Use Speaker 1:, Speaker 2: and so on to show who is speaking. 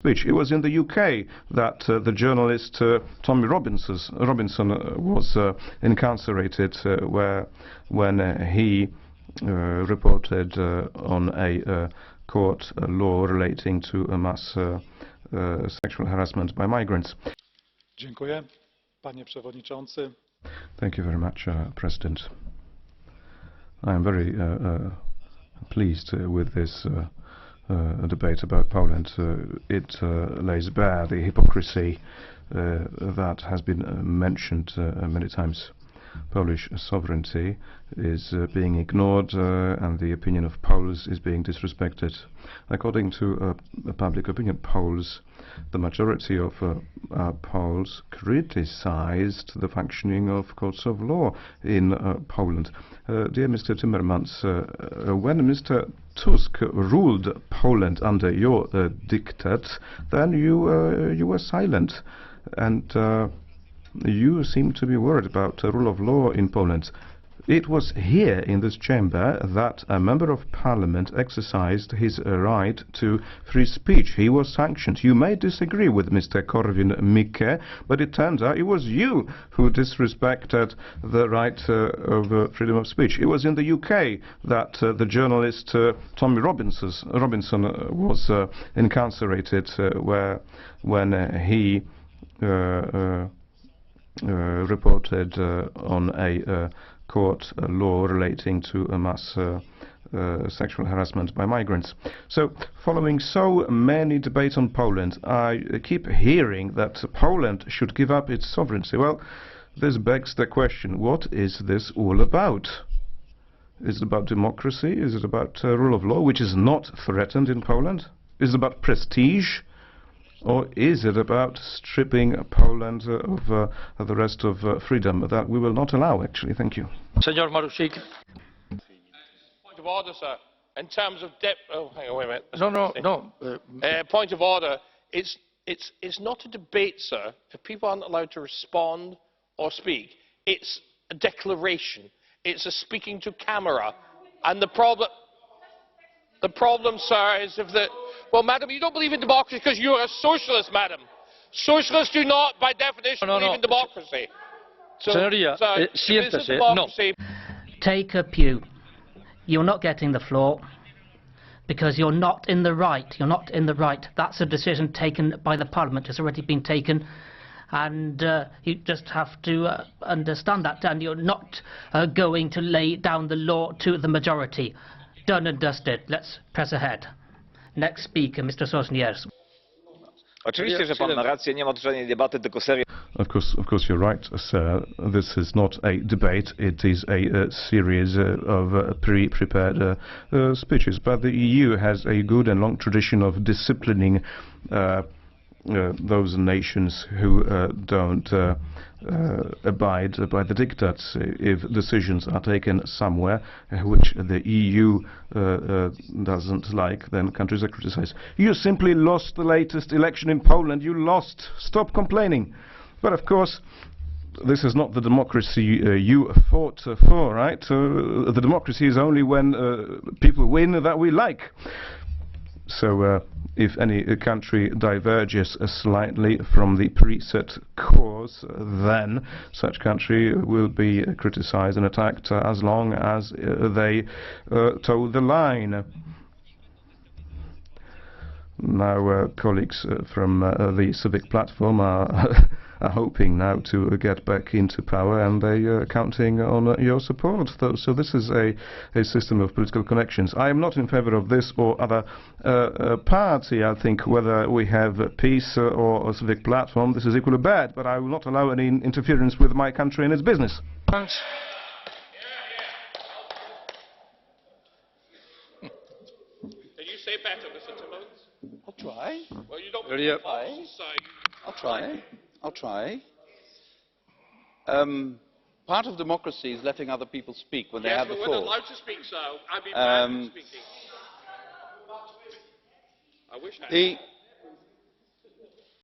Speaker 1: speech. It was in the UK that the journalist Tommy Robinson was incarcerated when he reported on a court law relating to a mass sexual harassment by migrants.
Speaker 2: Dziękuję, panie przewodniczący.
Speaker 1: Thank you very much, President. I am very pleased with this debate about Poland. It lays bare the hypocrisy that has been mentioned many times. Polish sovereignty is being ignored and the opinion of Poles is being disrespected. According to public opinion polls, the majority of Poles criticized the functioning of courts of law in Poland. Dear Mr. Timmermans, when Mr. Tusk ruled Poland under your diktat, then you were silent, and you seem to be worried about the rule of law in Poland. It was here in this chamber that a member of parliament exercised his right to free speech. He was sanctioned. You may disagree with Mr. Korwin-Mikke, but it turns out it was you who disrespected the right of freedom of speech. It was in the UK that the journalist Tommy Robinson was incarcerated when he reported on a court law relating to a mass sexual harassment by migrants. So, following so many debates on Poland, I keep hearing that Poland should give up its sovereignty. Well, this begs the question, what is this all about? Is it about democracy? Is it about rule of law, which is not threatened in Poland? Is it about prestige? Or is it about stripping Poland of the rest of freedom that we will not allow, actually? Thank you.
Speaker 3: Senor Marusik.
Speaker 4: Point of order, sir. In terms of hang on, wait a minute.
Speaker 3: No.
Speaker 4: Point of order. It's not a debate, sir. If people aren't allowed to respond or speak, it's a declaration. It's a speaking to camera. And the problem, sir, is if the... Well, madam, you don't believe in democracy because you're a socialist, madam. Socialists do not, by definition, believe in democracy. So,
Speaker 3: Señoría,
Speaker 4: sir,
Speaker 3: siéntese. No.
Speaker 5: Take a pew. You're not getting the floor because you're not in the right. You're not in the right. That's a decision taken by the Parliament. It's already been taken. And you just have to understand that. And you're not going to lay down the law to the majority. Done and dusted. Let's press ahead. Next speaker, Mr. Sosniers.
Speaker 6: Oczywiście, że pan ma rację, nie ma tu żadnej debaty, tylko serio.
Speaker 1: Of course, you're right, sir. This is not a debate. It is a series of pre-prepared speeches. But the EU has a good and long tradition of disciplining those nations who don't abide by the diktats. If decisions are taken somewhere which the EU doesn't like, then countries are criticized. You simply lost the latest election in Poland. You lost. Stop complaining. But of course, this is not the democracy you fought for, right? The democracy is only when people win that we like. So if any country diverges slightly from the preset course, then such country will be criticized and attacked as long as they toe the line. Now, colleagues from the Civic Platform are hoping now to get back into power, and they are counting on your support. So this is a system of political connections. I am not in favor of this or other party. I think whether we have peace or a Civic Platform, this is equally bad, but I will not allow any interference with my country and its business.
Speaker 4: Can you say better, Mr. Timmermans?
Speaker 7: I'll try.
Speaker 4: Well, you don't
Speaker 7: I'll try. Part of democracy is letting other people speak when they have the floor.
Speaker 4: Yes, but we're not allowed to speak, so I'd be banned from speaking. I wish I had.